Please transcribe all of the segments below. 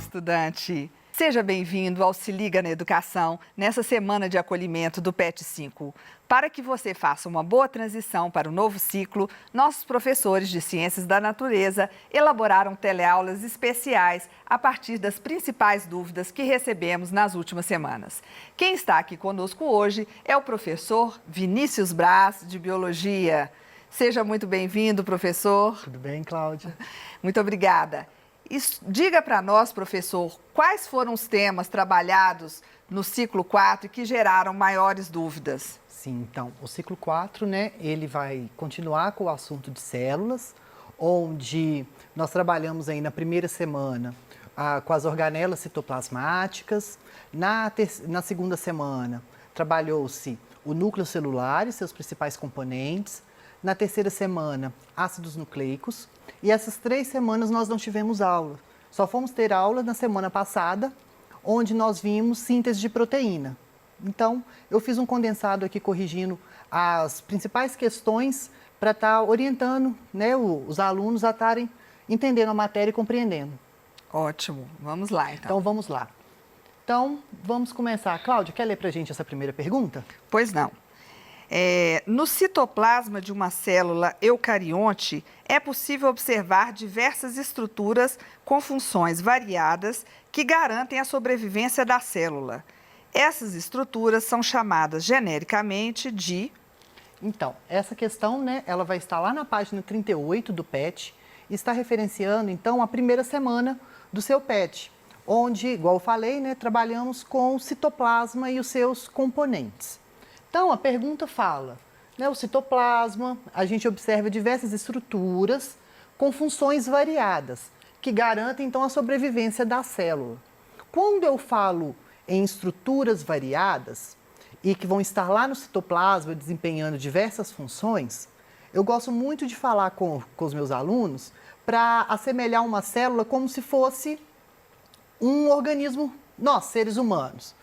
estudante! Seja bem-vindo ao Se Liga na Educação, nessa semana de acolhimento do PET 5. Para que você faça uma boa transição para o novo ciclo, nossos professores de Ciências da Natureza elaboraram teleaulas especiais a partir das principais dúvidas que recebemos nas últimas semanas. Quem está aqui conosco hoje é o professor Vinícius Braz, de Biologia. Seja muito bem-vindo, professor. Tudo bem, Cláudia? Muito obrigada. Diga para nós, professor, quais foram os temas trabalhados no ciclo 4 que geraram maiores dúvidas? Sim, então, o ciclo 4, ele vai continuar com o assunto de células, onde nós trabalhamos aí na primeira semana com as organelas citoplasmáticas. Na segunda semana, trabalhou-se o núcleo celular e seus principais componentes. Na terceira semana, ácidos nucleicos. E essas 3 semanas nós não tivemos aula. Só fomos ter aula na semana passada, onde nós vimos síntese de proteína. Então, eu fiz um condensado aqui corrigindo as principais questões para estar orientando os alunos a estarem entendendo a matéria e compreendendo. Ótimo. Vamos lá, então. Então, vamos lá. Então, vamos começar. Cláudia, quer ler para a gente essa primeira pergunta? Pois não. No citoplasma de uma célula eucarionte, é possível observar diversas estruturas com funções variadas que garantem a sobrevivência da célula. Essas estruturas são chamadas genericamente de... Então, essa questão, ela vai estar lá na página 38 do PET e está referenciando, então, a primeira semana do seu PET, onde, igual eu falei, trabalhamos com o citoplasma e os seus componentes. Então, a pergunta fala, o citoplasma, a gente observa diversas estruturas com funções variadas, que garantem, então, a sobrevivência da célula. Quando eu falo em estruturas variadas e que vão estar lá no citoplasma desempenhando diversas funções, eu gosto muito de falar com os meus alunos para assemelhar uma célula como se fosse um organismo, nós, seres humanos.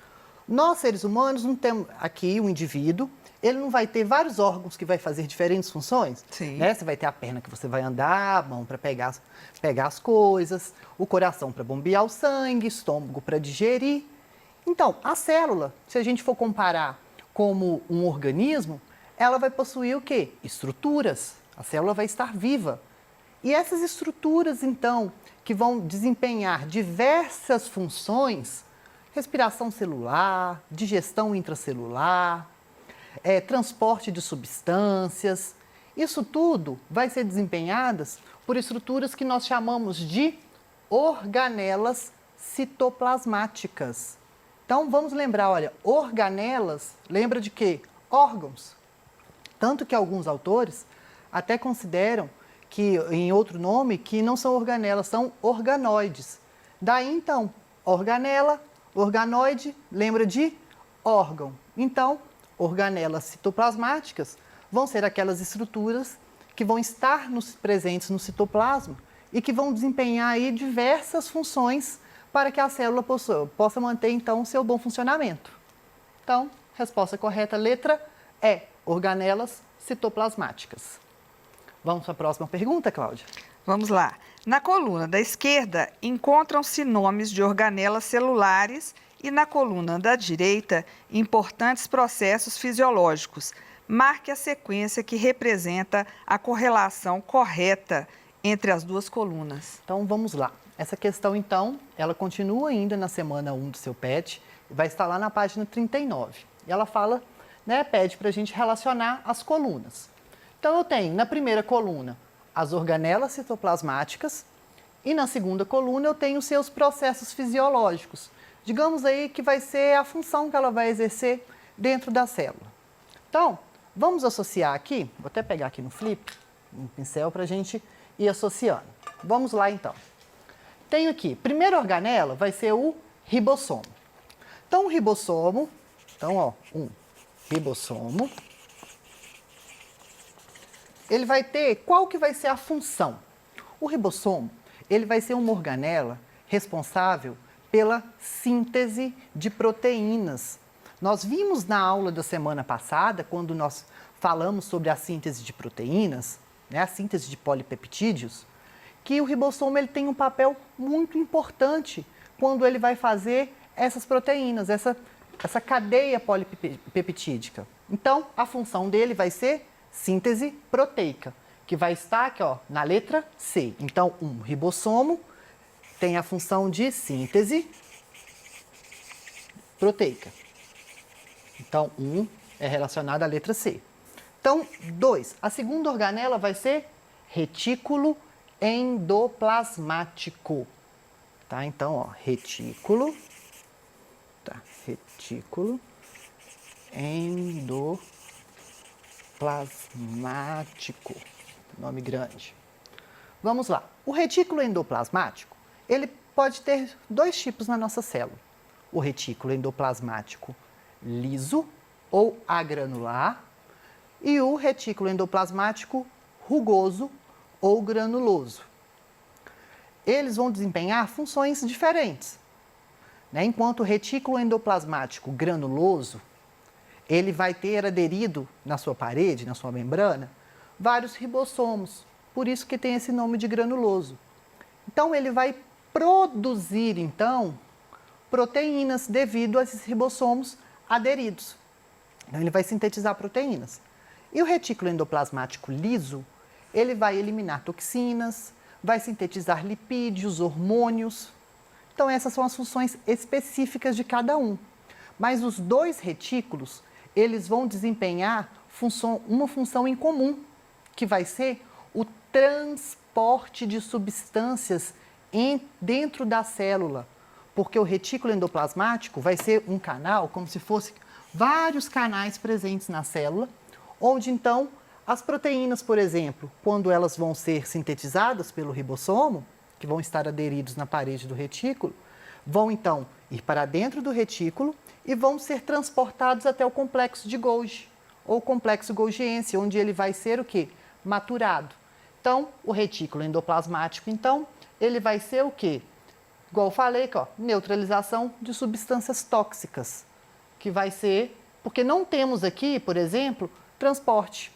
Nós, seres humanos, não temos aqui o indivíduo, ele não vai ter vários órgãos que vai fazer diferentes funções. Sim. Você vai ter a perna que você vai andar, a mão para pegar as coisas, o coração para bombear o sangue, estômago para digerir. Então, a célula, se a gente for comparar como um organismo, ela vai possuir o quê? Estruturas. A célula vai estar viva. E essas estruturas, então, que vão desempenhar diversas funções, respiração celular, digestão intracelular, transporte de substâncias. Isso tudo vai ser desempenhadas por estruturas que nós chamamos de organelas citoplasmáticas. Então, vamos lembrar, olha, organelas, lembra de quê? Órgãos. Tanto que alguns autores até consideram que, em outro nome, que não são organelas, são organoides. Daí, então, organela, organoide, lembra de órgão. Então, organelas citoplasmáticas vão ser aquelas estruturas que vão estar presentes no citoplasma e que vão desempenhar aí diversas funções para que a célula possa manter, então, o seu bom funcionamento. Então, resposta correta, letra E, organelas citoplasmáticas. Vamos para a próxima pergunta, Cláudia? Vamos lá. Na coluna da esquerda, encontram-se nomes de organelas celulares e na coluna da direita, importantes processos fisiológicos. Marque a sequência que representa a correlação correta entre as duas colunas. Então, vamos lá. Essa questão, então, ela continua ainda na semana 1 do seu PET, vai estar lá na página 39. E ela fala, pede para a gente relacionar as colunas. Então, eu tenho na primeira coluna as organelas citoplasmáticas e na segunda coluna eu tenho os seus processos fisiológicos. Digamos aí que vai ser a função que ela vai exercer dentro da célula. Então, vamos associar aqui, vou até pegar aqui no flip, um pincel para a gente ir associando. Vamos lá, então. Tenho aqui, primeira organela vai ser o ribossomo. Então, o ribossomo, um ribossomo, ele vai ter, qual que vai ser a função? O ribossomo, ele vai ser uma organela responsável pela síntese de proteínas. Nós vimos na aula da semana passada, quando nós falamos sobre a síntese de proteínas, a síntese de polipeptídeos, que o ribossomo ele tem um papel muito importante quando ele vai fazer essas proteínas, essa cadeia polipeptídica. Então, a função dele vai ser síntese proteica, que vai estar aqui, ó, na letra C. Então, um ribossomo tem a função de síntese proteica. Então, é relacionado à letra C. Então, 2. A segunda organela vai ser retículo endoplasmático. Tá? Então, ó, retículo endoplasmático. Nome grande. Vamos lá. O retículo endoplasmático, ele pode ter 2 tipos na nossa célula. O retículo endoplasmático liso ou agranular e o retículo endoplasmático rugoso ou granuloso. Eles vão desempenhar funções diferentes. Enquanto o retículo endoplasmático granuloso, ele vai ter aderido na sua parede, na sua membrana, vários ribossomos, por isso que tem esse nome de granuloso. Então, ele vai produzir, então, proteínas devido a esses ribossomos aderidos. Então, ele vai sintetizar proteínas. E o retículo endoplasmático liso, ele vai eliminar toxinas, vai sintetizar lipídios, hormônios. Então, essas são as funções específicas de cada um. Mas os 2 retículos, eles vão desempenhar uma função em comum, que vai ser o transporte de substâncias dentro da célula. Porque o retículo endoplasmático vai ser um canal, como se fosse vários canais presentes na célula, onde então as proteínas, por exemplo, quando elas vão ser sintetizadas pelo ribossomo, que vão estar aderidos na parede do retículo, vão então ir para dentro do retículo e vão ser transportados até o complexo de Golgi, ou complexo golgiense, onde ele vai ser o quê? Maturado. Então, o retículo endoplasmático, então, ele vai ser o quê? Igual eu falei, ó, neutralização de substâncias tóxicas, que vai ser, porque não temos aqui, por exemplo, transporte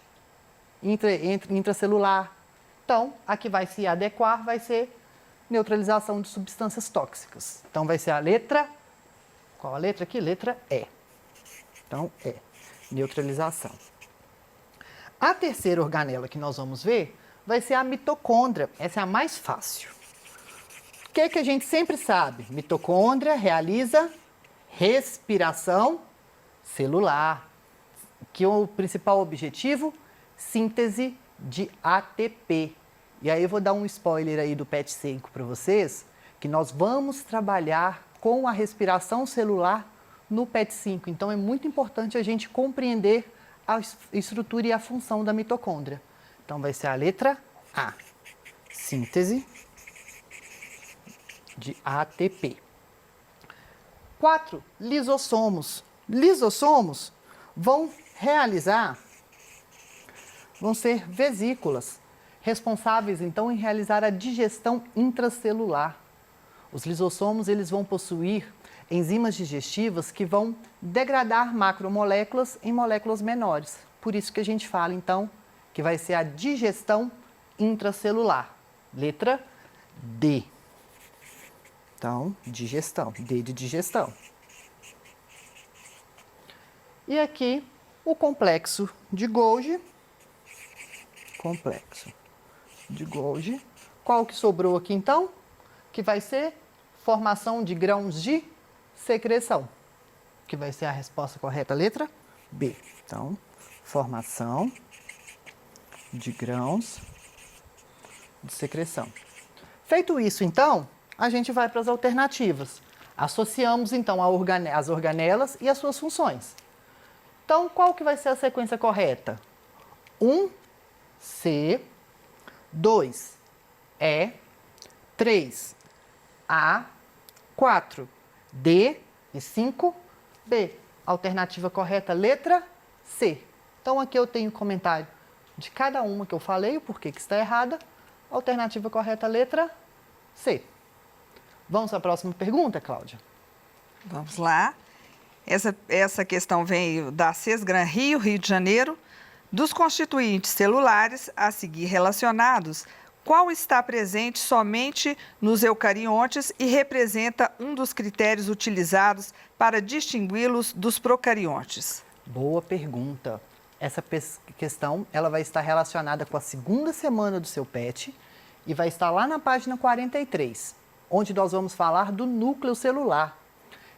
intracelular. Então, a que vai se adequar vai ser neutralização de substâncias tóxicas. Então, vai ser a letra... Qual a letra aqui? Letra E. Então, E. Neutralização. A terceira organela que nós vamos ver vai ser a mitocôndria. Essa é a mais fácil. O que a gente sempre sabe? Mitocôndria realiza respiração celular. Que é o principal objetivo? Síntese de ATP. E aí eu vou dar um spoiler aí do PET 5 para vocês, que nós vamos trabalhar com a respiração celular no PET 5. Então, é muito importante a gente compreender a estrutura e a função da mitocôndria. Então, vai ser a letra A. Síntese de ATP. 4. Lisossomos. Lisossomos vão ser vesículas, responsáveis, então, em realizar a digestão intracelular. Os lisossomos, eles vão possuir enzimas digestivas que vão degradar macromoléculas em moléculas menores. Por isso que a gente fala, então, que vai ser a digestão intracelular. Letra D. Então, digestão. D de digestão. E aqui, o complexo de Golgi. Complexo de Golgi. Qual que sobrou aqui, então? Que vai ser formação de grãos de secreção, que vai ser a resposta correta, letra B. Então, formação de grãos de secreção. Feito isso, então, a gente vai para as alternativas. Associamos, então, as organelas e as suas funções. Então, qual que vai ser a sequência correta? 1, C, 2, E, 3, A, 4, D e 5, B. Alternativa correta, letra C. Então, aqui eu tenho comentário de cada uma que eu falei, o porquê que está errada. Alternativa correta, letra C. Vamos à próxima pergunta, Cláudia? Vamos lá. Essa questão veio da Sesgran Rio de Janeiro. Dos constituintes celulares a seguir relacionados, qual está presente somente nos eucariontes e representa um dos critérios utilizados para distingui-los dos procariontes? Boa pergunta. Essa questão ela vai estar relacionada com a segunda semana do seu PET e vai estar lá na página 43, onde nós vamos falar do núcleo celular.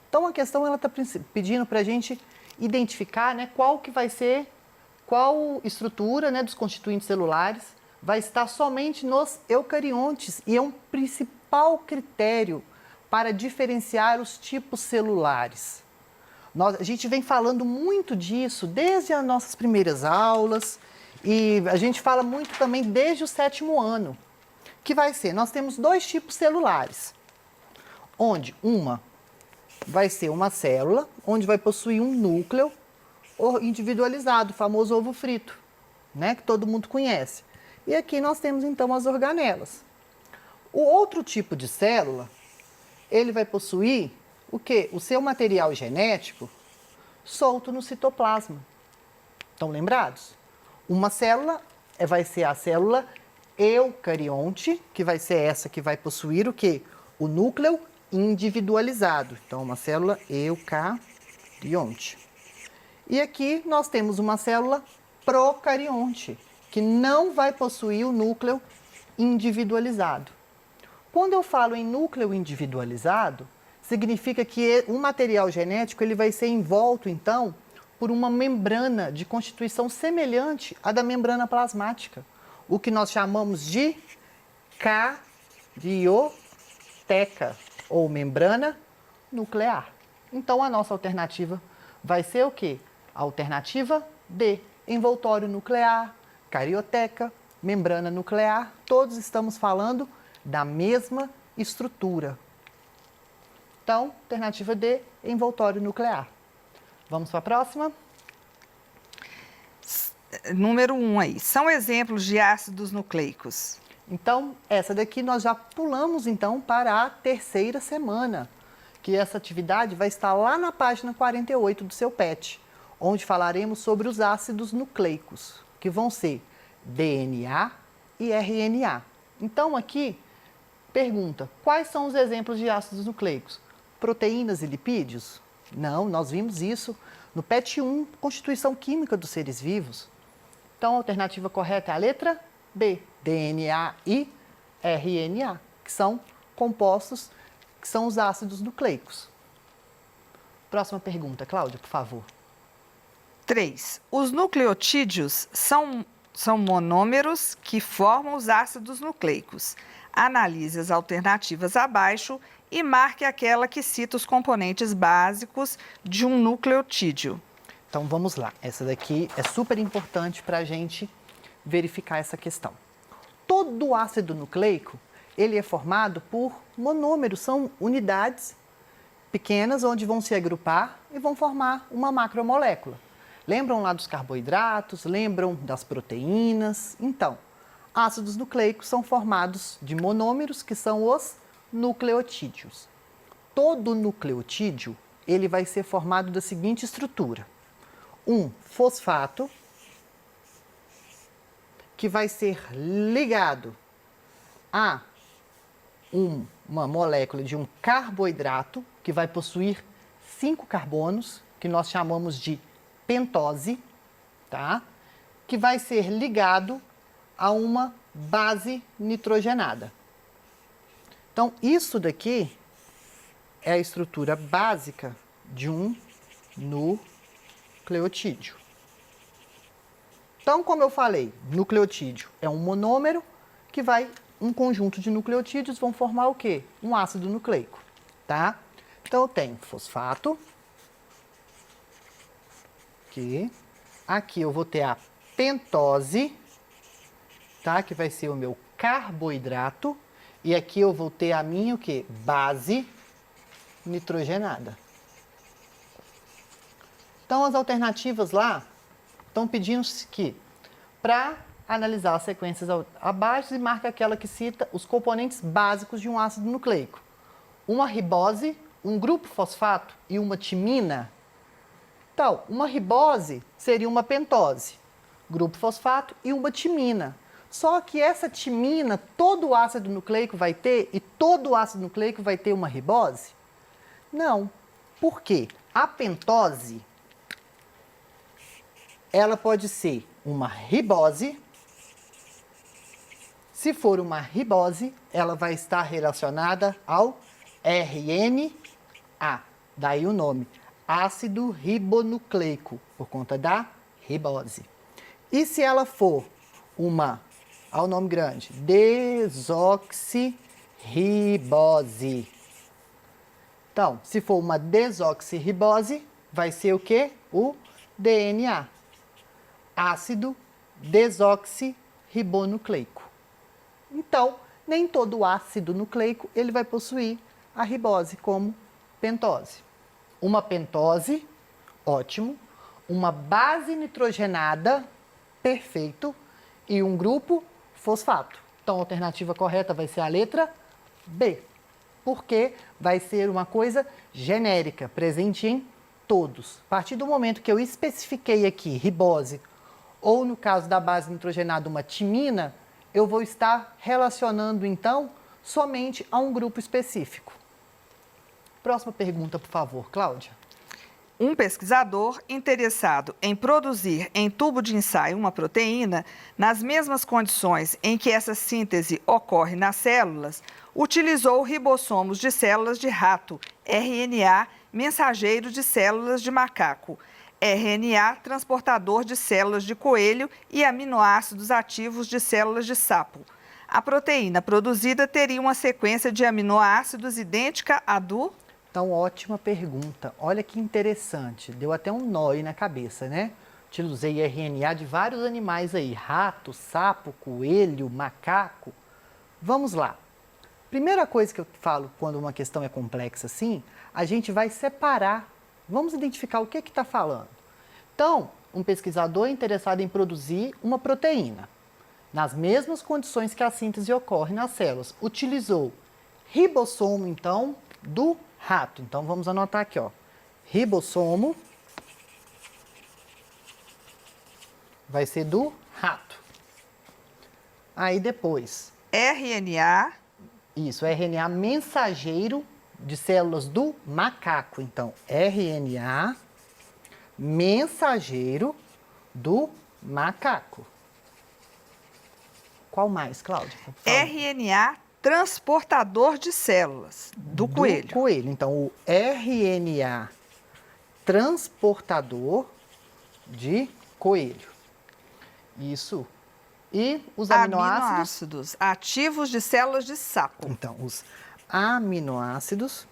Então, a questão ela está pedindo para a gente identificar, né, qual estrutura, né, dos constituintes celulares vai estar somente nos eucariontes e é um principal critério para diferenciar os tipos celulares. A gente vem falando muito disso desde as nossas primeiras aulas e a gente fala muito também desde o 7º ano, que vai ser, nós temos 2 tipos celulares, onde uma vai ser uma célula, onde vai possuir um núcleo individualizado, o famoso ovo frito, né, que todo mundo conhece. E aqui nós temos então as organelas. O outro tipo de célula, ele vai possuir o quê? O seu material genético solto no citoplasma. Estão lembrados? Uma célula vai ser a célula eucarionte, que vai ser essa que vai possuir o quê? O núcleo individualizado. Então, uma célula eucarionte. E aqui nós temos uma célula procarionte, que não vai possuir o núcleo individualizado. Quando eu falo em núcleo individualizado, significa que o material genético ele vai ser envolto, então, por uma membrana de constituição semelhante à da membrana plasmática, o que nós chamamos de carioteca, ou membrana nuclear. Então, a nossa alternativa vai ser o quê? A alternativa D, envoltório nuclear, carioteca, membrana nuclear, todos estamos falando da mesma estrutura. Então, alternativa D, envoltório nuclear. Vamos para a próxima? Número 1 aí. São exemplos de ácidos nucleicos. Então, essa daqui nós já pulamos então para a 3ª semana, que essa atividade vai estar lá na página 48 do seu PET, onde falaremos sobre os ácidos nucleicos, que vão ser DNA e RNA. Então, aqui, pergunta, quais são os exemplos de ácidos nucleicos? Proteínas e lipídios? Não, nós vimos isso no PET 1, Constituição Química dos Seres Vivos. Então, a alternativa correta é a letra B, DNA e RNA, que são compostos, que são os ácidos nucleicos. Próxima pergunta, Cláudia, por favor. 3. Os nucleotídeos são monômeros que formam os ácidos nucleicos. Analise as alternativas abaixo e marque aquela que cita os componentes básicos de um nucleotídeo. Então, vamos lá. Essa daqui é super importante para a gente verificar essa questão. Todo ácido nucleico, ele é formado por monômeros, são unidades pequenas onde vão se agrupar e vão formar uma macromolécula. Lembram lá dos carboidratos, lembram das proteínas? Então, ácidos nucleicos são formados de monômeros, que são os nucleotídeos. Todo nucleotídeo, ele vai ser formado da seguinte estrutura. Um fosfato, que vai ser ligado a uma molécula de um carboidrato, que vai possuir 5 carbonos, que nós chamamos de pentose, tá? Que vai ser ligado a uma base nitrogenada. Então, isso daqui é a estrutura básica de um nucleotídeo. Então, como eu falei, nucleotídeo é um monômero que um conjunto de nucleotídeos vão formar o quê? Um ácido nucleico, tá? Então, eu tenho fosfato, aqui eu vou ter a pentose, tá? Que vai ser o meu carboidrato, e aqui eu vou ter a minha o quê? Base nitrogenada. Então, as alternativas lá estão pedindo que, para analisar as sequências abaixo, marca aquela que cita os componentes básicos de um ácido nucleico. Uma ribose, um grupo fosfato e uma timina. Então, uma ribose seria uma pentose, grupo fosfato e uma timina. Só que essa timina, todo o ácido nucleico vai ter e todo o ácido nucleico vai ter uma ribose? Não. Por quê? A pentose, ela pode ser uma ribose. Se for uma ribose, ela vai estar relacionada ao RNA. Daí o nome, ácido ribonucleico, por conta da ribose. E se ela for uma, ao nome grande, desoxirribose. Então, se for uma desoxirribose, vai ser o quê? O DNA, ácido desoxirribonucleico. Então, nem todo ácido nucleico ele vai possuir a ribose, como pentose. Uma pentose, ótimo. Uma base nitrogenada, perfeito. E um grupo fosfato. Então, a alternativa correta vai ser a letra B. Porque vai ser uma coisa genérica, presente em todos. A partir do momento que eu especifiquei aqui ribose, ou no caso da base nitrogenada, uma timina, eu vou estar relacionando, então, somente a um grupo específico. Próxima pergunta, por favor, Cláudia. Um pesquisador interessado em produzir em tubo de ensaio uma proteína, nas mesmas condições em que essa síntese ocorre nas células, utilizou ribossomos de células de rato, RNA, mensageiro de células de macaco, RNA, transportador de células de coelho e aminoácidos ativos de células de sapo. A proteína produzida teria uma sequência de aminoácidos idêntica à do... Então, ótima pergunta. Olha que interessante. Deu até um nó aí na cabeça, né? Utilizei RNA de vários animais aí. Rato, sapo, coelho, macaco. Vamos lá. Primeira coisa que eu falo quando uma questão é complexa assim, a gente vai separar. Vamos identificar o que está falando. Então, um pesquisador é interessado em produzir uma proteína nas mesmas condições que a síntese ocorre nas células. Utilizou ribossomo, então, do rato. Então, vamos anotar aqui, ó. Ribossomo vai ser do rato. Aí depois... RNA. Isso, RNA mensageiro de células do macaco. Então, RNA mensageiro do macaco. Qual mais, Cláudia? RNA transportador de células do coelho. Do coelho. Então, o RNA transportador de coelho. Isso. E os aminoácidos ativos de células de sapo. Então, os aminoácidos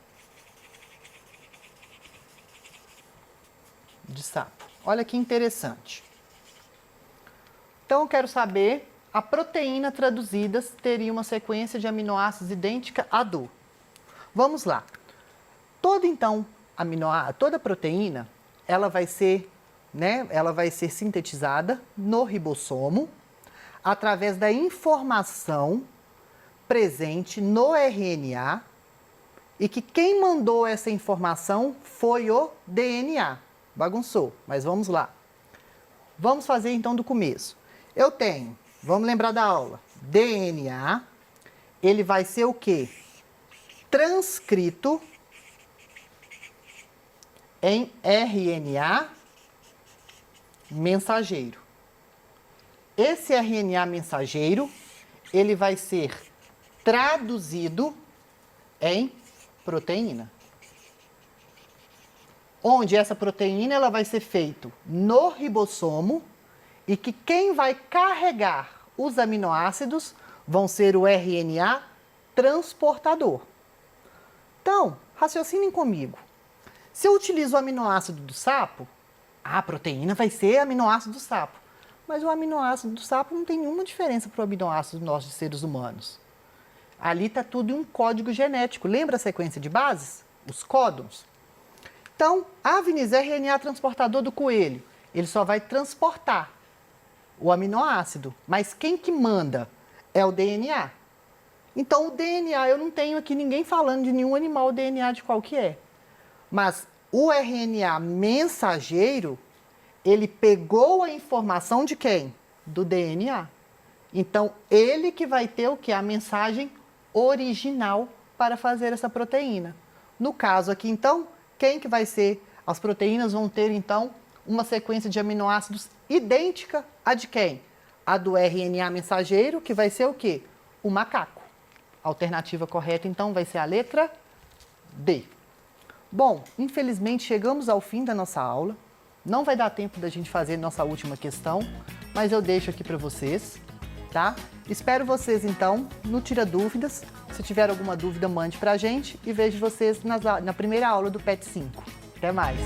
de sapo. Olha que interessante. Então, eu quero saber, a proteína traduzida teria uma sequência de aminoácidos idêntica à do. Vamos lá. Toda proteína, ela vai ser sintetizada no ribossomo através da informação presente no RNA e que quem mandou essa informação foi o DNA. Bagunçou, mas vamos lá. Vamos fazer então do começo. Eu tenho, vamos lembrar da aula, DNA, ele vai ser o quê? Transcrito em RNA mensageiro. Esse RNA mensageiro, ele vai ser traduzido em proteína. Onde essa proteína ela vai ser feita no ribossomo e que quem vai carregar os aminoácidos vão ser o RNA transportador. Então, raciocinem comigo. Se eu utilizo o aminoácido do sapo, a proteína vai ser aminoácido do sapo. Mas o aminoácido do sapo não tem nenhuma diferença para o aminoácido nossos seres humanos. Ali está tudo em um código genético. Lembra a sequência de bases? Os códons. Então, a Vinis RNA transportador do coelho, ele só vai transportar o aminoácido. Mas quem que manda é o DNA. Então, o DNA, eu não tenho aqui ninguém falando de nenhum animal DNA de qual que é. Mas o RNA mensageiro, ele pegou a informação de quem? Do DNA. Então, ele que vai ter o quê? A mensagem original para fazer essa proteína. No caso aqui, então, quem que vai ser? As proteínas vão ter, então, uma sequência de aminoácidos idêntica à de quem? A do RNA mensageiro, que vai ser o quê? O macaco. A alternativa correta, então, vai ser a letra D. Bom, infelizmente chegamos ao fim da nossa aula. Não vai dar tempo da gente fazer nossa última questão, mas eu deixo aqui para vocês, tá? Espero vocês, então, no Tira Dúvidas. Se tiver alguma dúvida, mande para a gente e vejo vocês na primeira aula do PET 5. Até mais!